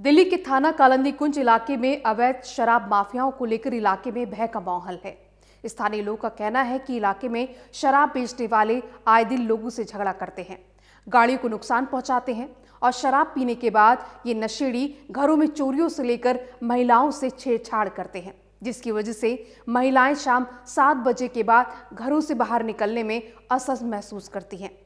दिल्ली के थाना कालिंदी कुंज इलाके में अवैध शराब माफियाओं को लेकर इलाके में भय का माहौल है। स्थानीय लोगों का कहना है कि इलाके में शराब बेचने वाले आए दिन लोगों से झगड़ा करते हैं, गाड़ियों को नुकसान पहुंचाते हैं और शराब पीने के बाद ये नशेड़ी घरों में चोरियों से लेकर महिलाओं से छेड़छाड़ करते हैं, जिसकी वजह से महिलाएं शाम 7 बजे के बाद घरों से बाहर निकलने में असहज महसूस करती हैं।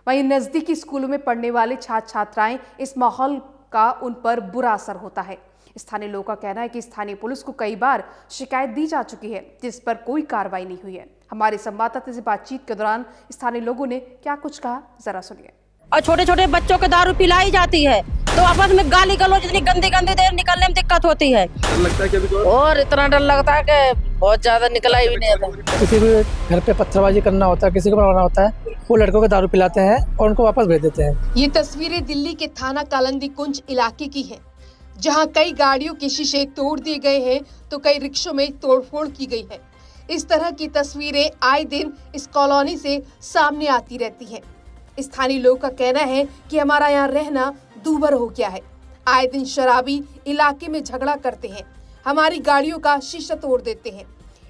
वहीं नजदीकी स्कूलों में पढ़ने वाले छात्र छात्राएं इस माहौल का उन पर बुरा असर होता है। स्थानीय लोगों का कहना है कि स्थानीय पुलिस को कई बार शिकायत दी जा चुकी है, जिस पर कोई कार्रवाई नहीं हुई है। हमारे संवाददाता से बातचीत के दौरान स्थानीय लोगों ने क्या कुछ कहा, जरा सुनिए। और छोटे छोटे बच्चों को दारू पिलाई जाती है तो आपस में गाली गलौज इतनी गंदी गंदी देर निकलने में दिक्कत होती है। डर लगता है कभी और इतना डर लगता है कि बहुत ज्यादा निकला ही नहीं आता। किसी को घर पे पत्थरबाजी करना होता है, किसी को बनाना होता है, वो लड़कों को दारू पिलाते हैं और उनको वापस भेज देते हैं। ये तस्वीरें दिल्ली के थाना कालिंदी कुंज इलाके की हैं, जहां कई गाड़ियों के शीशे तोड़ दिए गए हैं तो कई रिक्शों में तोड़फोड़ की गई है। इस तरह की तस्वीरें आए दिन इस कॉलोनी से सामने आती रहती हैं। स्थानीय लोगों का कहना है कि हमारा यहाँ रहना दूभर हो गया है। आए दिन शराबी इलाके में झगड़ा करते हैं, हमारी गाड़ियों का शीशा तोड़ देते हैं।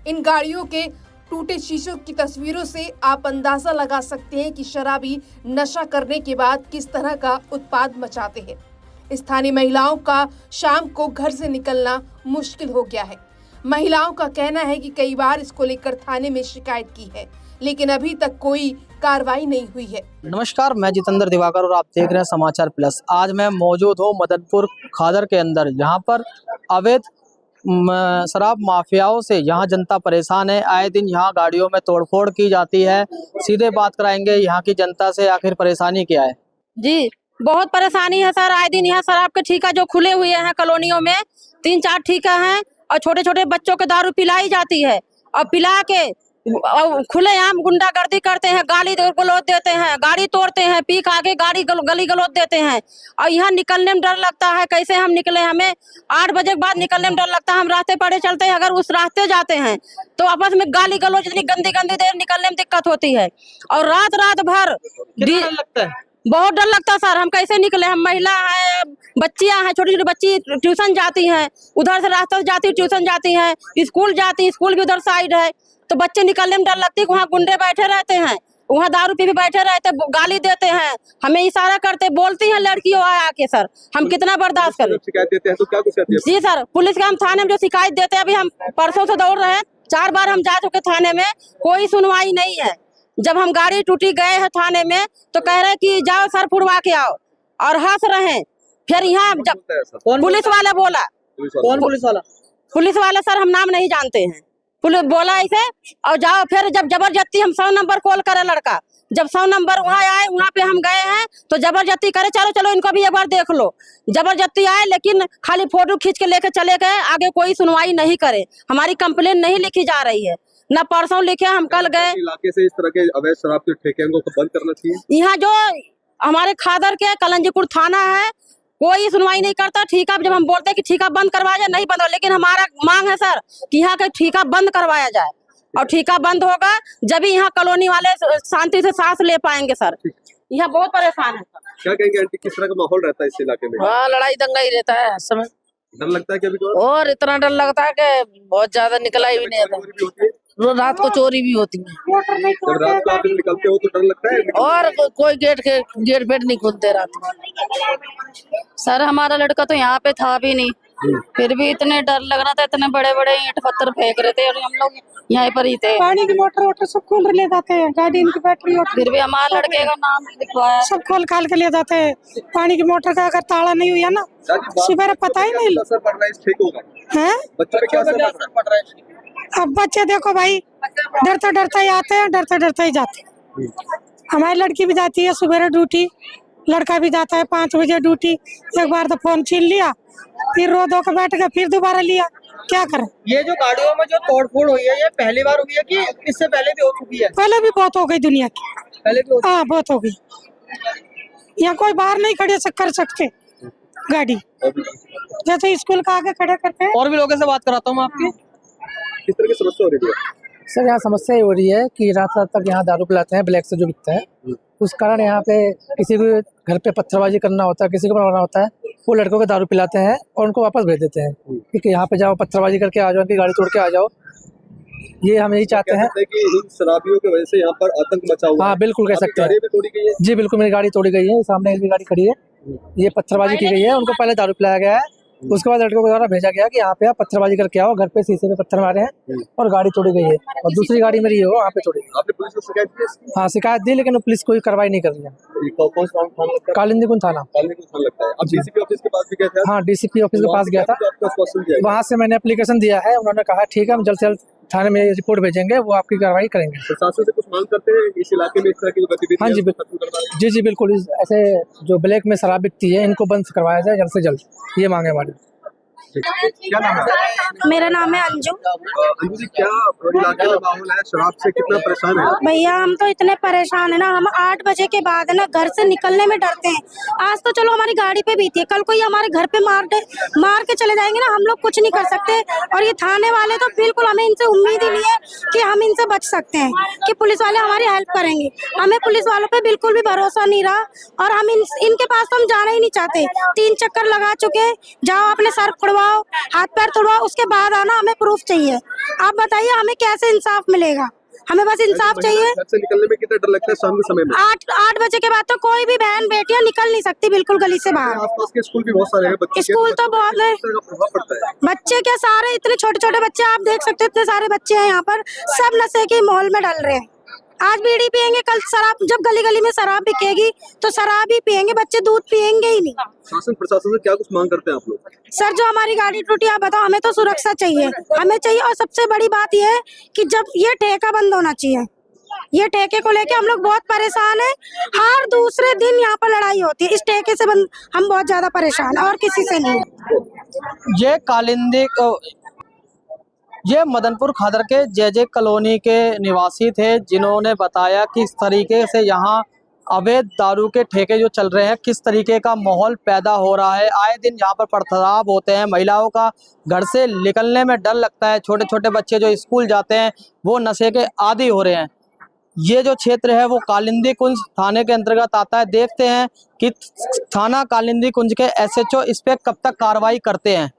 इन गाड़ियों के टूटे शीशों की तस्वीरों से आप अंदाजा लगा सकते हैं कि शराबी नशा करने के बाद किस तरह का उत्पात मचाते हैं। स्थानीय महिलाओं का शाम को घर से निकलना मुश्किल हो गया है। महिलाओं का कहना है कि कई बार इसको लेकर थाने में शिकायत की है, लेकिन अभी तक कोई कार्रवाई नहीं हुई है। नमस्कार, मैं जितेंद्र दिवाकर और आप देख रहे हैं समाचार प्लस। आज मैं मौजूद हूँ मदनपुर खादर के अंदर, यहाँ पर अवैध शराब माफियाओं से यहाँ जनता परेशान है। आए दिन यहाँ गाड़ियों में तोड़फोड़ की जाती है। सीधे बात कराएंगे यहाँ की जनता से, आखिर परेशानी क्या है। जी बहुत परेशानी है सर। आए दिन यहाँ शराब के ठेका जो खुले हुए हैं कॉलोनियों में 3-4 ठेका हैं और छोटे छोटे बच्चों को दारू पिलाई जाती है और पिला के खुलेआम गुंडागर्दी करते हैं, गाली गलौज देते हैं, गाड़ी तोड़ते हैं, पी खा के गाड़ी गली गलौज देते हैं। और यहाँ निकलने में डर लगता है, कैसे हम निकले। हमें 8 बजे के बाद निकलने में डर लगता है। हम रास्ते पड़े चलते हैं, अगर उस रास्ते जाते हैं तो आपस में गाली गलौज इतनी गंदी गंदी देर निकलने में दिक्कत होती है। और रात भर लगता है, बहुत डर लगता है सर। हम कैसे निकले, हम महिला है, बच्चियां हैं, छोटी छोटी बच्ची ट्यूशन जाती हैं, उधर से रास्ते से जाती ट्यूशन जाती हैं, स्कूल जाती, स्कूल भी उधर साइड है, तो बच्चे निकलने में डर लगती है। वहाँ गुंडे बैठे रहते हैं, वहाँ दारू पी भी बैठे रहते, गाली देते हैं, हमें इशारा करते, बोलती हैं लड़कियों आके। सर हम कितना बर्दाश्त करें। शिकायत देते हैं तो क्या कुछ कहते हैं? जी सर, पुलिस के हम थाने में जो शिकायत देते हैं, अभी हम परसों से दौड़ रहे हैं, 4 बार हम जा चुके थाने में, कोई सुनवाई नहीं है। जब हम गाड़ी टूटी गए हैं थाने में तो कह रहे कि जाओ सर फुड़वा के आओ, और हंस रहे। फिर यहाँ जब पुलिस वाला बोला, कौन पुलिस वाला? पुलिस वाला सर हम नाम नहीं जानते हैं, पुलिस बोला ऐसे और जाओ। फिर जब जबरदस्ती हम 100 नंबर कॉल करे लड़का, जब 100 नंबर वहाँ आए, वहाँ पे हम गए हैं तो जबरदस्ती करे चलो चलो इनको भी एक बार देख लो। जबरदस्ती आए लेकिन खाली फोटो खींच के लेके चले गए, आगे कोई सुनवाई नहीं करे। हमारी कंप्लेन नहीं लिखी जा रही है, न परसों लिखे, हम कल गए। इलाके से इस तरह के अवैध शराब के ठेके को बंद करना चाहिए। यहाँ जो हमारे खादर के कालिंदी थाना है, कोई सुनवाई नहीं करता। ठीका जब हम बोलते हैं कि ठीका बंद करवाया जाए, नहीं बंद हो, लेकिन हमारा मांग है सर कि यहाँ का ठीका बंद करवाया जाए। और ठीका बंद होगा जब ही यहाँ कॉलोनी वाले शांति से सांस ले पाएंगे। सर यहाँ बहुत परेशान है। क्या कहेंगे आंटी, किस तरह का माहौल रहता है इस इलाके में? हाँ, लड़ाई दंगा ही रहता है समय। डर लगता है कभी और इतना डर लगता है कि बहुत ज्यादा निकला ही नहीं आता। रात को चोरी भी होती है। जब रात को आप निकलते हो तो डर लगता है? और कोई गेट वेट नहीं खुलते रात में। सर हमारा लड़का तो यहाँ पे था भी नहीं, फिर भी इतने डर लग रहा था, इतने बड़े बड़े ईंट पत्थर फेंक रहे थे और हम लोग यहाँ पर ही थे। पानी की मोटर सब खोल ले जाते हैं, गाड़ी इनकी बैटरी फिर भी हमारे लड़के का नाम नहीं लिखवाया, सब खोल खाल के ले जाते हैं। पानी की मोटर का अगर ताला नहीं हुआ ना, सुबह पता ही नहीं असर पड़ रहा है, ठीक होगा है। बच्चों पे क्या असर पड़ रहा है? अब बच्चे देखो भाई, डरते डरते ही आते हैं, डरते डरते ही जाते हैं। हमारी लड़की भी जाती है सुबह ड्यूटी, लड़का भी जाता है 5 बजे ड्यूटी। एक बार तो फोन छीन लिया, फिर रो धो के बैठ गए, फिर दोबारा लिया, क्या करें। ये जो गाड़ियों में जो तोड़फोड़ हुई है, ये पहली बार हुई है कि इससे पहले भी हो चुकी है? पहले भी बहुत हो गई दुनिया की, पहले भी? हाँ बहुत हो गई। यहाँ कोई बाहर नहीं खड़े कर सकते गाड़ी, जैसे स्कूल का आगे खड़े करते हैं। और भी लोगों से बात कराता हूँ मैं आपकी। किस तरह की समस्या हो रही है? सर यहाँ समस्या ये हो रही है कि रात तक यहाँ दारू पिलाते हैं, ब्लैक से जो बिकता है, उस कारण यहाँ पे किसी को घर पे पत्थरबाजी करना होता है, किसी को बनाना होता है, वो लड़कों को दारू पिलाते हैं और उनको वापस भेज देते हैं कि यहाँ पे जाओ, पत्थरबाजी करके आ जाओ, उनकी गाड़ी तोड़ के आ जाओ। ये हम यही चाहते हैं कि इन शराबियों की वजह से यहाँ पर आतंक मचा हुआ है। हाँ बिल्कुल कह आपकी सकते हैं। गाड़ी भी तोड़ी गई है? जी बिल्कुल, मेरी गाड़ी तोड़ी गई है, सामने मेरी गाड़ी खड़ी है। ये पत्थरबाजी की गई है, उनको पहले दारू पिलाया गया है, उसके बाद लड़कों को द्वारा भेजा गया कि यहाँ पे आप पत्थरबाजी करके आओ, घर पे शीशे पे पत्थर मारे हैं और गाड़ी तोड़ी गई है। और दूसरी गाड़ी मेरी है, वहाँ पे तोड़ी गई। आपने पुलिस को शिकायत की इसकी? हाँ शिकायत दी, लेकिन पुलिस कोई कार्रवाई नहीं कर रही है। ये कौन सा थाना लगता है? कालिंदी कुंज थाना। कालिंदी कुंज थाना लगता है। अब डीसीपी ऑफिस के पास भी गए थे? हाँ डीसीपी ऑफिस के पास गया था, आपका आश्वासन दिया गया? वहाँ से मैंने एप्लीकेशन दिया है, उन्होंने कहा ठीक है हम जल्द से जल्द थाने में रिपोर्ट भेजेंगे, वो आपकी कार्रवाई करेंगे। प्रशासन से कुछ मांग करते हैं इस इलाके में इस तरह की जो गतिविधि हाँ जी जी जी बिल्कुल, ऐसे जो ब्लैक में शराब बिकती है इनको बंद करवाया जाए जल्द से जल्द, ये मांगे हमारी। क्या नाम है? मेरा नाम है अंजू। अंजू जी, क्या इलाके में माहौल है? शराब से कितना परेशान है? भैया हम तो इतने परेशान है ना, हम 8 बजे के बाद है ना घर से निकलने में डरते हैं। आज तो चलो हमारी गाड़ी पे बीती है, कल को ये हमारे घर पे मार के चले जाएंगे ना, हम लोग कुछ नहीं कर सकते। और ये थाने वाले तो बिल्कुल, हमें इनसे उम्मीद ही नहीं है कि हम इनसे बच सकते हैं, कि पुलिस वाले हमारी हेल्प करेंगे। हमें पुलिस वालों पे बिल्कुल भी भरोसा नहीं रहा और हम इनके पास तो हम जाना ही नहीं चाहते। 3 चक्कर लगा चुके, जाओ अपने सर खुड़वाओ, हाथ पैर तोड़वाओ, उसके बाद आना, हमें प्रूफ चाहिए। आप बताइए हमें कैसे इंसाफ मिलेगा? हमें बस इंसाफ चाहिए। घर से निकलने में कितना डर लगता है शाम के समय में? 8 बजे के बाद तो कोई भी बहन बेटियां निकल नहीं सकती बिल्कुल गली से बाहर। आसपास के स्कूल भी बहुत सारे हैं, बच्चे स्कूल तो बहुत है, प्रभाव पड़ता है। बच्चे क्या सारे इतने छोटे छोटे बच्चे, आप देख सकते हो इतने सारे बच्चे हैं यहाँ पर, सब नशे के माहौल में डल रहे हैं। आज बीड़ी पियेंगे, कल शराब, जब गली गली में शराब बिकेगी तो शराब ही पियेंगे, बच्चे दूध पियेंगे ही नहीं। शासन प्रशासन से क्या कुछ मांग करते हैं आप लोग? सर जो हमारी गाड़ी टूटी, आप बताओ, हमें तो सुरक्षा चाहिए, हमें चाहिए। और सबसे बड़ी बात यह है कि जब ये ठेका बंद होना चाहिए, ये ठेके को लेके हम लोग बहुत परेशान हैं। हर दूसरे दिन यहाँ पर लड़ाई होती है, इस ठेके से हम बहुत ज्यादा परेशान हैं और किसी से नहीं। ये कालिंदी ये मदनपुर खादर के जे कॉलोनी के निवासी थे, जिन्होंने बताया कि इस तरीके से यहाँ अवैध दारू के ठेके जो चल रहे हैं, किस तरीके का माहौल पैदा हो रहा है। आए दिन यहाँ पर पथराव होते हैं, महिलाओं का घर से निकलने में डर लगता है, छोटे छोटे बच्चे जो स्कूल जाते हैं वो नशे के आदी हो रहे हैं। ये जो क्षेत्र है वो कालिंदी कुंज थाने के अंतर्गत आता है। देखते हैं कि थाना कालिंदी कुंज के SHO इस पे कब तक कार्रवाई करते हैं।